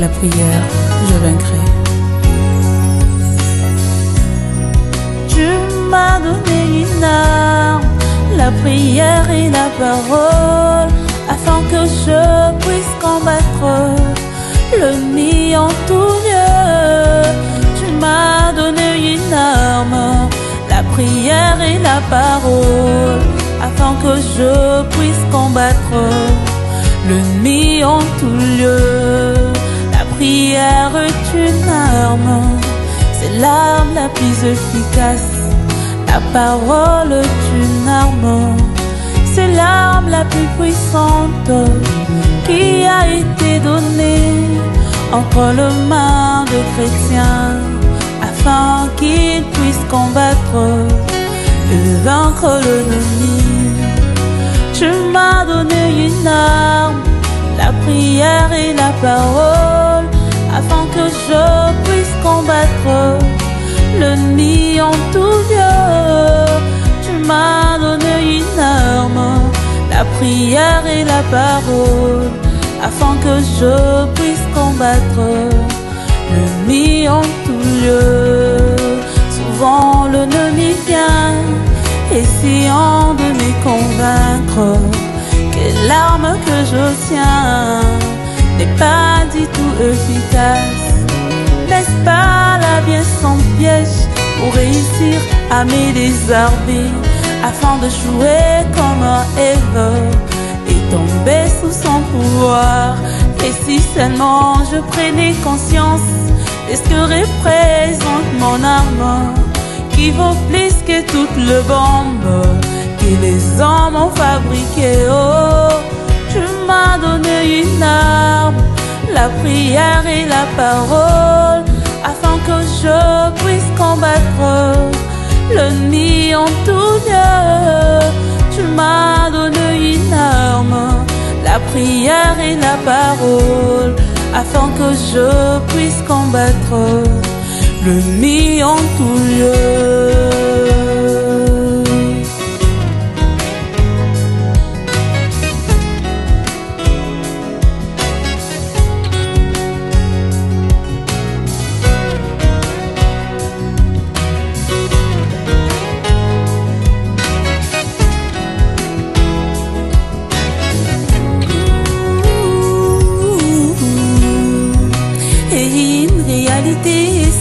la prière, je vaincrai. Tu m'as donné une arme, la prière et la parole, afin que je puisse combattre l'ennemi en tout lieu. Tu m'as donné une arme, la prière et la parole, afin que je puisse combattre l'ennemi en tout lieu. La prière est une arme, c'est l'arme la plus efficace. La parole est une arme, c'est l'arme la plus puissante qui a été donnée entre les mains de chrétiens, afin qu'ils puissent combattre et vaincre l'ennemi. Tu m'as donné une arme, la prière et la parole, afin que je puisse combattre l'ennemi en tout lieu. Tu m'as donné une arme, la prière et la parole, afin que je puisse combattre l'ennemi en tout lieu. Souvent l'ennemi vient essayant de me convaincre que l'arme que je tiens n'est pas du tout efficace. N'est-ce pas la bien sans piège pour réussir à me désarmer, afin de jouer comme Ève et tomber sous son pouvoir? Et si seulement je prenais conscience de ce que représente mon arme, qui vaut plus que toutes les bombes que les hommes ont fabriquées. Oh, tu m'as donné une arme, la prière et la parole, afin que je puisse combattre l'ennemi en tout lieu. Tu m'as donné une arme, la prière et la parole, afin que je puisse combattre l'ennemi en tout lieu.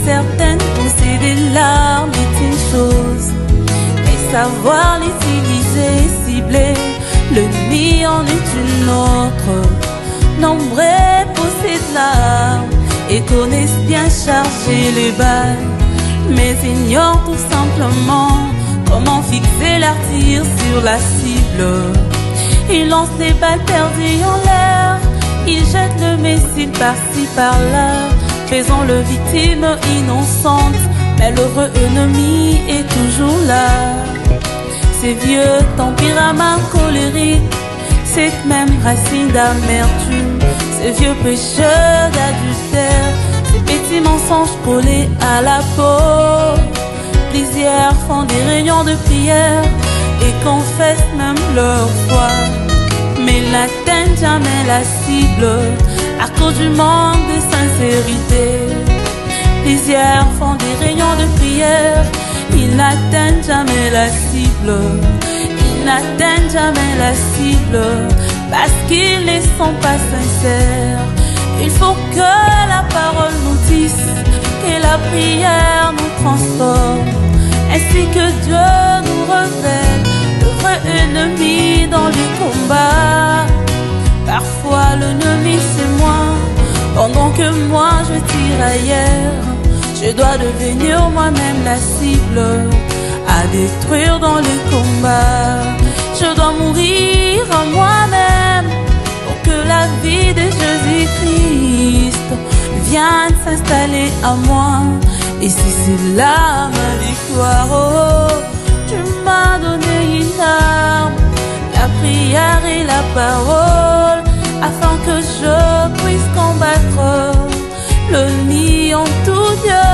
Certaine, posséder l'arme est une chose, mais savoir l'utiliser, cibler l'ennemi en est une autre. Nombreux possèdent l'arme et connaissent bien charger les balles, mais ignorent tout simplement comment fixer leur tir sur la cible. Ils lancent des balles perdues en l'air, ils jettent le missile par-ci par-là, faisant le victime innocente, mais l'heureux ennemi est toujours là. Ces vieux tempéraments colériques, cette même racine d'amertume, ces vieux pécheurs d'adultère, ces petits mensonges collés à la peau. Plusieurs font des réunions de prière et confessent même leur foi, mais n'atteignent jamais la cible à cause du manque de sincérité. Plusieurs font des réunions de prière, ils n'atteignent jamais la cible. Ils n'atteignent jamais la cible parce qu'ils ne sont pas sincères. Il faut que la parole nous dise, que la prière nous transforme, ainsi que Dieu nous révèle le vrai ennemi dans le combat. Parfois l'ennemi c'est moi, pendant que moi je tire ailleurs. Je dois devenir moi-même la cible à détruire dans le combat. Je dois mourir en moi-même pour que la vie de Jésus-Christ vienne s'installer à moi. Et si c'est là ma victoire, oh, tu m'as donné une arme, la prière et la parole, afin que je puisse combattre l'ennemi en tout lieu.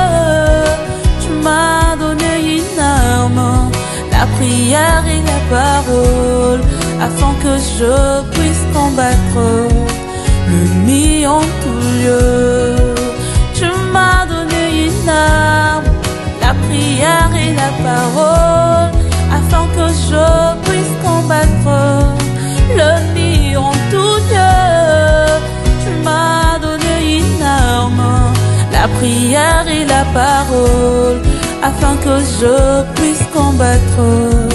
Tu m'as donné une arme, la prière et la parole, afin que je puisse combattre l'ennemi en tout lieu. prière et la parole, afin que je puisse combattre l'ennemi en tout lieu. Tu m'as donné une arme, la prière et la parole, afin que je puisse combattre